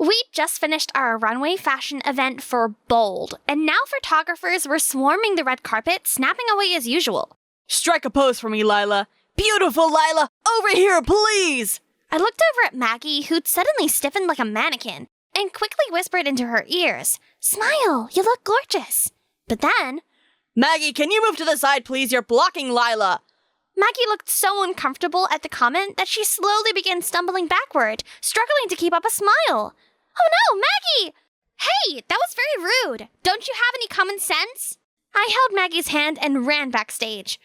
We just finished our runway fashion event for Bold, and now photographers were swarming the red carpet, snapping away as usual. Strike a pose for me, Lila. Beautiful, Lila! Over here, please! I looked over at Maggie, who'd suddenly stiffened like a mannequin, and quickly whispered into her ears, "Smile, you look gorgeous." But then, Maggie, can you move to the side, please? You're blocking Lila. Maggie looked so uncomfortable at the comment that she slowly began stumbling backward, struggling to keep up a smile. "Oh no, Maggie! Hey, that was very rude. Don't you have any common sense?" I held Maggie's hand and ran backstage.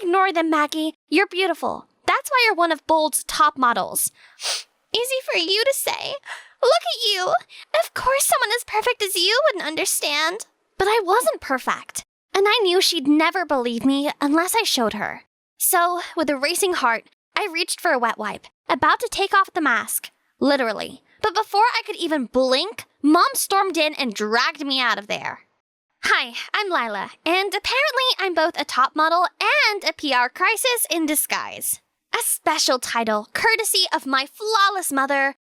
"Ignore them, Maggie. You're beautiful. That's why you're one of Bold's top models." "Easy for you to say. Look at you. Of course someone as perfect as you wouldn't understand." But I wasn't perfect, and I knew she'd never believe me unless I showed her. So, with a racing heart, I reached for a wet wipe, about to take off the mask. Literally. But before I could even blink, Mom stormed in and dragged me out of there. Hi, I'm Lila, and apparently I'm both a top model and a PR crisis in disguise. A special title, courtesy of my flawless mother,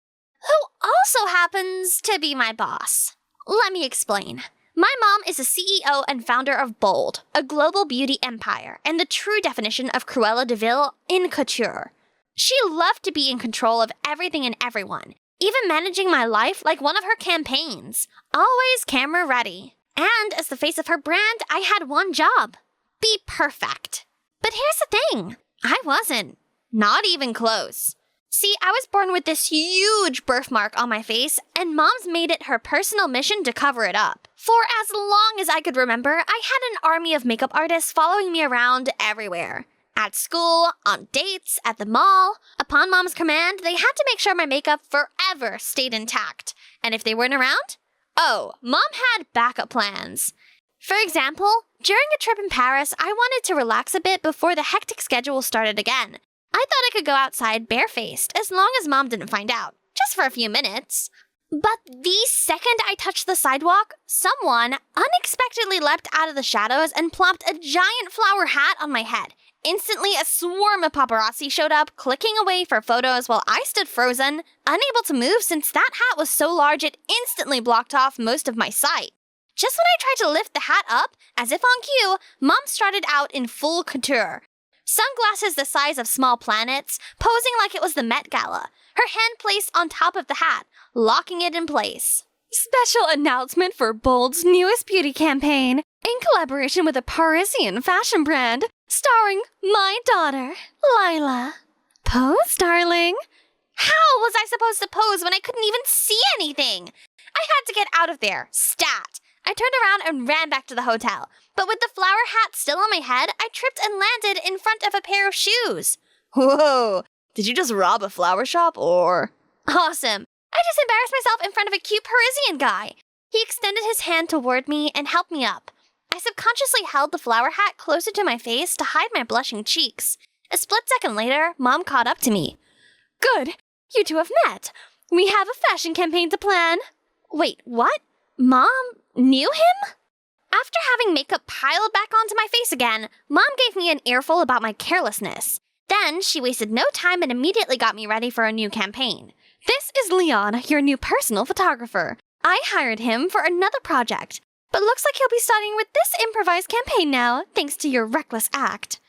who also happens to be my boss. Let me explain. My mom is the CEO and founder of Bold, a global beauty empire, and the true definition of Cruella de Vil in couture. She loved to be in control of everything and everyone, even managing my life like one of her campaigns. Always camera ready. And as the face of her brand, I had one job. Be perfect. But here's the thing. I wasn't. Not even close. See, I was born with this huge birthmark on my face, and Mom's made it her personal mission to cover it up. For as long as I could remember, I had an army of makeup artists following me around everywhere. At school, on dates, at the mall. Upon Mom's command, they had to make sure my makeup forever stayed intact. And if they weren't around, Mom had backup plans. For example, during a trip in Paris, I wanted to relax a bit before the hectic schedule started again. I thought I could go outside barefaced as long as Mom didn't find out, just for a few minutes. But the second I touched the sidewalk, someone unexpectedly leapt out of the shadows and plopped a giant flower hat on my head. Instantly, a swarm of paparazzi showed up, clicking away for photos while I stood frozen, unable to move since that hat was so large it instantly blocked off most of my sight. Just when I tried to lift the hat up, as if on cue, Mom strutted out in full couture. Sunglasses the size of small planets, posing like it was the Met Gala, her hand placed on top of the hat, locking it in place. Special announcement for Bold's newest beauty campaign, in collaboration with a Parisian fashion brand, starring my daughter, Lila. Pose, darling. How was I supposed to pose when I couldn't even see anything? I had to get out of there, stat. I turned around and ran back to the hotel. But with the flower hat still on my head, I tripped and landed in front of a pair of shoes. Whoa! Did you just rob a flower shop, or? Awesome. I just embarrassed myself in front of a cute Parisian guy. He extended his hand toward me and helped me up. I subconsciously held the flower hat closer to my face to hide my blushing cheeks. A split second later, Mom caught up to me. Good. You two have met. We have a fashion campaign to plan. Wait, what? Mom knew him? After having makeup piled back onto my face again, Mom gave me an earful about my carelessness. Then she wasted no time and immediately got me ready for a new campaign. This is Leon, your new personal photographer. I hired him for another project, but looks like he'll be starting with this improvised campaign now, thanks to your reckless act.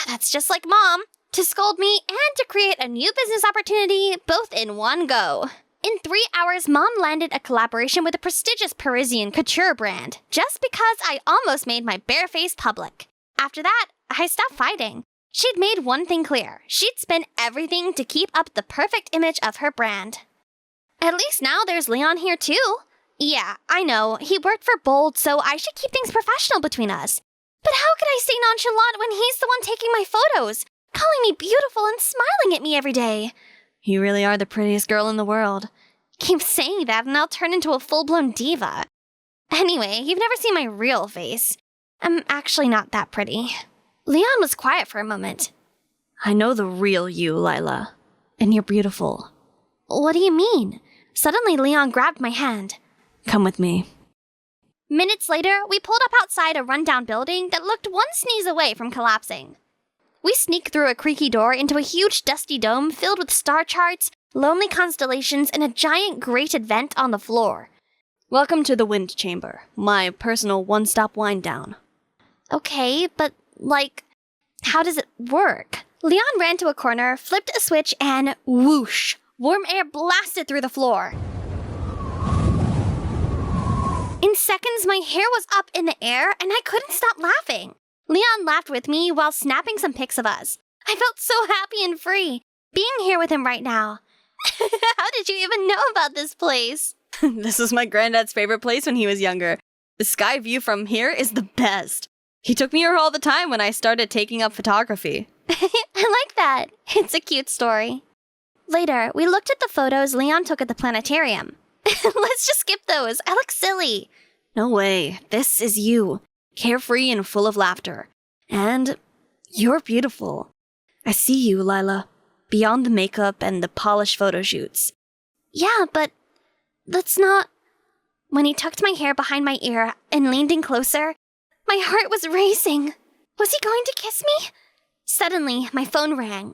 That's just like Mom, to scold me and to create a new business opportunity, both in one go. In 3 hours, Mom landed a collaboration with a prestigious Parisian couture brand, just because I almost made my bare face public. After that, I stopped fighting. She'd made one thing clear. She'd spend everything to keep up the perfect image of her brand. At least now there's Leon here too. Yeah, I know, he worked for Bold, so I should keep things professional between us. But how could I stay nonchalant when he's the one taking my photos, calling me beautiful and smiling at me every day? You really are the prettiest girl in the world. Keep saying that and I'll turn into a full-blown diva. Anyway, you've never seen my real face. I'm actually not that pretty. Leon was quiet for a moment. I know the real you, Lila. And you're beautiful. What do you mean? Suddenly, Leon grabbed my hand. Come with me. Minutes later, we pulled up outside a rundown building that looked one sneeze away from collapsing. We sneaked through a creaky door into a huge dusty dome filled with star charts, lonely constellations, and a giant grated vent on the floor. Welcome to the Wind Chamber, my personal one-stop wind down. Okay, but, how does it work? Leon ran to a corner, flipped a switch, and whoosh! Warm air blasted through the floor. In seconds, my hair was up in the air, and I couldn't stop laughing. Leon laughed with me while snapping some pics of us. I felt so happy and free, being here with him right now. How did you even know about this place? This was my granddad's favorite place when he was younger. The sky view from here is the best. He took me here all the time when I started taking up photography. I like that. It's a cute story. Later, we looked at the photos Leon took at the planetarium. Let's just skip those. I look silly. No way. This is you. Carefree and full of laughter. And you're beautiful. I see you, Lila. Beyond the makeup and the polished photo shoots. Yeah, but that's not... When he tucked my hair behind my ear and leaned in closer, my heart was racing. Was he going to kiss me? Suddenly, my phone rang.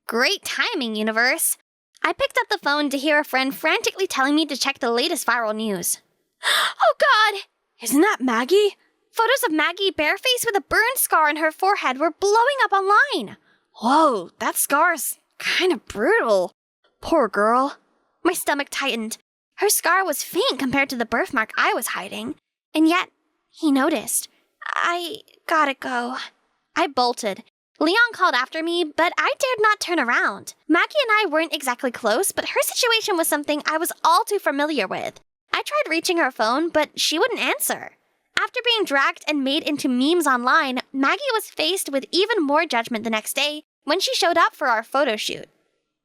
Great timing, universe. I picked up the phone to hear a friend frantically telling me to check the latest viral news. Oh God! Isn't that Maggie? Photos of Maggie barefaced with a burn scar on her forehead were blowing up online. Whoa, that scar's kind of brutal. Poor girl. My stomach tightened. Her scar was faint compared to the birthmark I was hiding. And yet, he noticed. I gotta go. I bolted. Leon called after me, but I dared not turn around. Maggie and I weren't exactly close, but her situation was something I was all too familiar with. I tried reaching her phone, but she wouldn't answer. After being dragged and made into memes online, Maggie was faced with even more judgment the next day when she showed up for our photo shoot.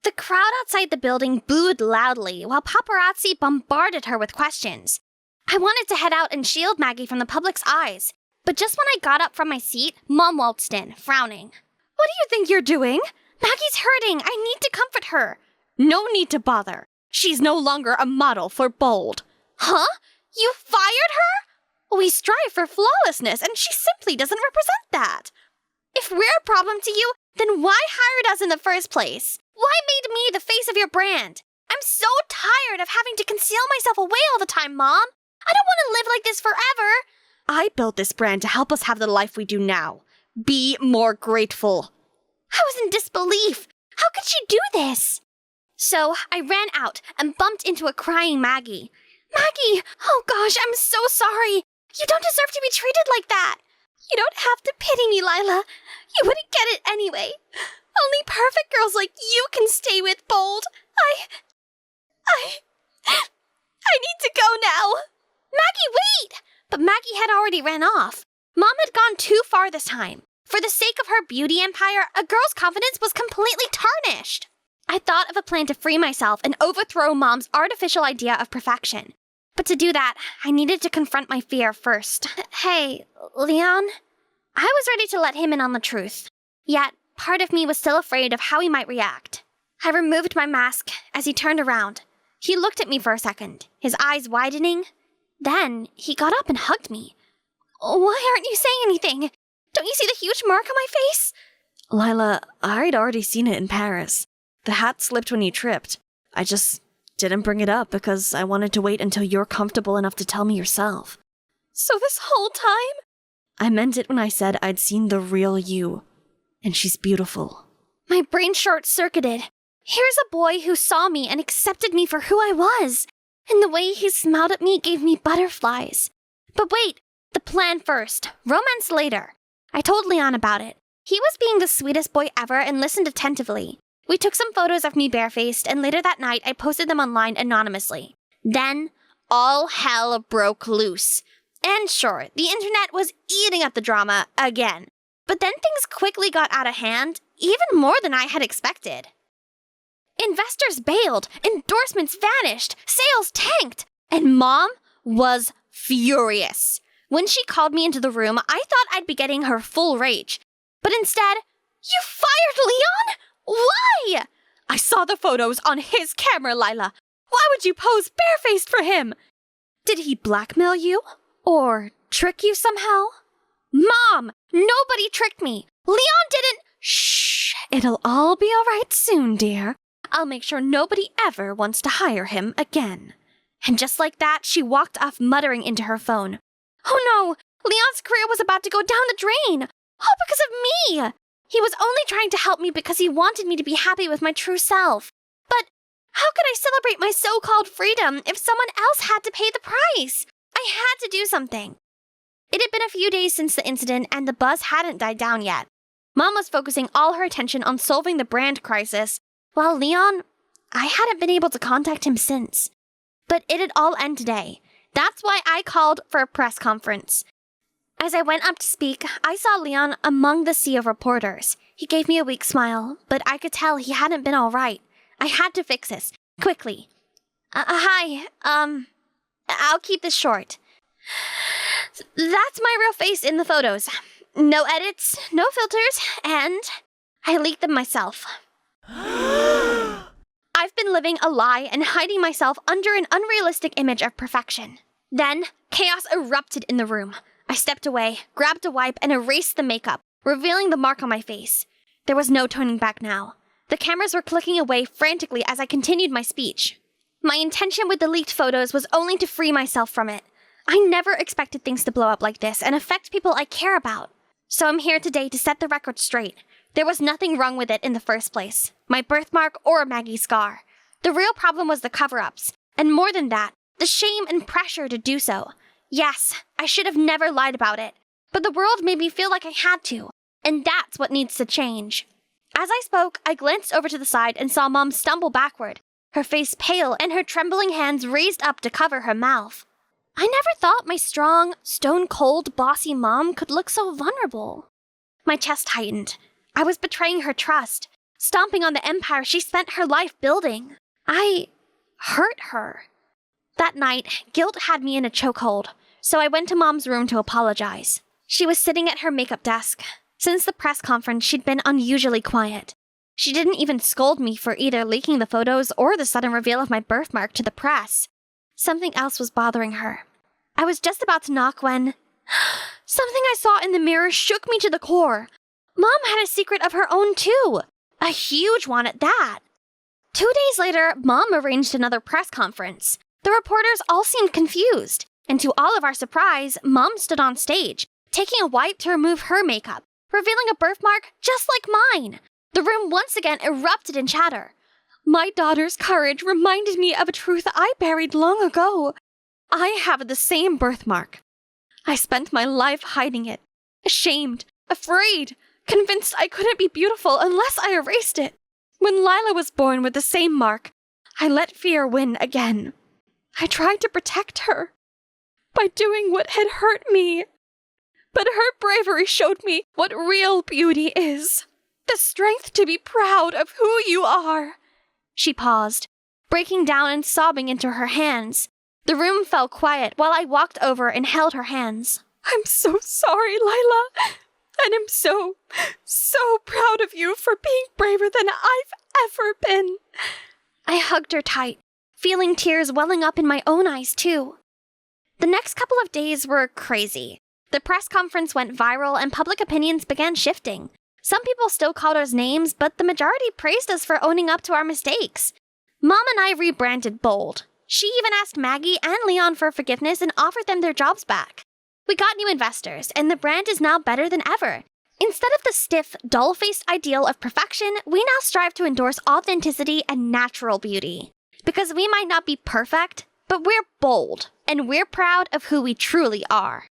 The crowd outside the building booed loudly while paparazzi bombarded her with questions. I wanted to head out and shield Maggie from the public's eyes, but just when I got up from my seat, Mom waltzed in, frowning. What do you think you're doing? Maggie's hurting. I need to comfort her. No need to bother. She's no longer a model for Bold. Huh? You fired her? We strive for flawlessness, and she simply doesn't represent that. If we're a problem to you, then why hired us in the first place? Why made me the face of your brand? I'm so tired of having to conceal myself away all the time, Mom. I don't want to live like this forever. I built this brand to help us have the life we do now. Be more grateful. I was in disbelief. How could she do this? So I ran out and bumped into a crying Maggie. Maggie! Oh gosh, I'm so sorry. You don't deserve to be treated like that. You don't have to pity me, Lila. You wouldn't get it anyway. Only perfect girls like you can stay with Bold. I need to go now. Maggie, wait! But Maggie had already ran off. Mom had gone too far this time. For the sake of her beauty empire, a girl's confidence was completely tarnished. I thought of a plan to free myself and overthrow Mom's artificial idea of perfection. But to do that, I needed to confront my fear first. Hey, Leon? I was ready to let him in on the truth. Yet, part of me was still afraid of how he might react. I removed my mask as he turned around. He looked at me for a second, his eyes widening. Then, he got up and hugged me. Why aren't you saying anything? Don't you see the huge mark on my face? Lila, I'd already seen it in Paris. The hat slipped when you tripped. I just didn't bring it up because I wanted to wait until you're comfortable enough to tell me yourself. So this whole time? I meant it when I said I'd seen the real you. And she's beautiful. My brain short-circuited. Here's a boy who saw me and accepted me for who I was. And the way he smiled at me gave me butterflies. But wait, the plan first, romance later. I told Leon about it. He was being the sweetest boy ever and listened attentively. We took some photos of me barefaced, and later that night I posted them online anonymously. Then, all hell broke loose. And sure, the internet was eating up the drama again. But then things quickly got out of hand, even more than I had expected. Investors bailed, endorsements vanished, sales tanked, and Mom was furious. When she called me into the room, I thought I'd be getting her full rage. But instead, you fired Leon? Why? I saw the photos on his camera, Lila. Why would you pose barefaced for him? Did he blackmail you? Or trick you somehow? Mom, nobody tricked me. Leon didn't... Shh, it'll all be all right soon, dear. I'll make sure nobody ever wants to hire him again. And just like that, she walked off muttering into her phone. Oh no! Leon's career was about to go down the drain! All because of me! He was only trying to help me because he wanted me to be happy with my true self. But how could I celebrate my so-called freedom if someone else had to pay the price? I had to do something. It had been a few days since the incident and the buzz hadn't died down yet. Mom was focusing all her attention on solving the brand crisis, while Leon, I hadn't been able to contact him since. But it'd all end today. That's why I called for a press conference. As I went up to speak, I saw Leon among the sea of reporters. He gave me a weak smile, but I could tell he hadn't been all right. I had to fix this, quickly. Hi, I'll keep this short. That's my real face in the photos. No edits, no filters, and I leaked them myself. I've been living a lie and hiding myself under an unrealistic image of perfection. Then, chaos erupted in the room. I stepped away, grabbed a wipe, and erased the makeup, revealing the mark on my face. There was no turning back now. The cameras were clicking away frantically as I continued my speech. My intention with the leaked photos was only to free myself from it. I never expected things to blow up like this and affect people I care about. So I'm here today to set the record straight. There was nothing wrong with it in the first place. My birthmark or Maggie's scar. The real problem was the cover-ups. And more than that, the shame and pressure to do so. Yes, I should have never lied about it. But the world made me feel like I had to. And that's what needs to change. As I spoke, I glanced over to the side and saw Mom stumble backward, her face pale and her trembling hands raised up to cover her mouth. I never thought my strong, stone-cold, bossy mom could look so vulnerable. My chest tightened. I was betraying her trust, stomping on the empire she spent her life building. I hurt her. That night, guilt had me in a chokehold, so I went to Mom's room to apologize. She was sitting at her makeup desk. Since the press conference, she'd been unusually quiet. She didn't even scold me for either leaking the photos or the sudden reveal of my birthmark to the press. Something else was bothering her. I was just about to knock when something I saw in the mirror shook me to the core. Mom had a secret of her own too. A huge one at that. 2 days later, Mom arranged another press conference. The reporters all seemed confused, and to all of our surprise, Mom stood on stage, taking a wipe to remove her makeup, revealing a birthmark just like mine. The room once again erupted in chatter. My daughter's courage reminded me of a truth I buried long ago. I have the same birthmark. I spent my life hiding it, ashamed, afraid, convinced I couldn't be beautiful unless I erased it. When Lila was born with the same mark, I let fear win again. I tried to protect her by doing what had hurt me. But her bravery showed me what real beauty is. The strength to be proud of who you are. She paused, breaking down and sobbing into her hands. The room fell quiet while I walked over and held her hands. I'm so sorry, Lila. And I'm so proud of you for being braver than I've ever been. I hugged her tight, feeling tears welling up in my own eyes too. The next couple of days were crazy. The press conference went viral and public opinions began shifting. Some people still called us names, but the majority praised us for owning up to our mistakes. Mom and I rebranded Bold. She even asked Maggie and Leon for forgiveness and offered them their jobs back. We got new investors, and the brand is now better than ever. Instead of the stiff, dull-faced ideal of perfection, we now strive to endorse authenticity and natural beauty. Because we might not be perfect, but we're bold, and we're proud of who we truly are.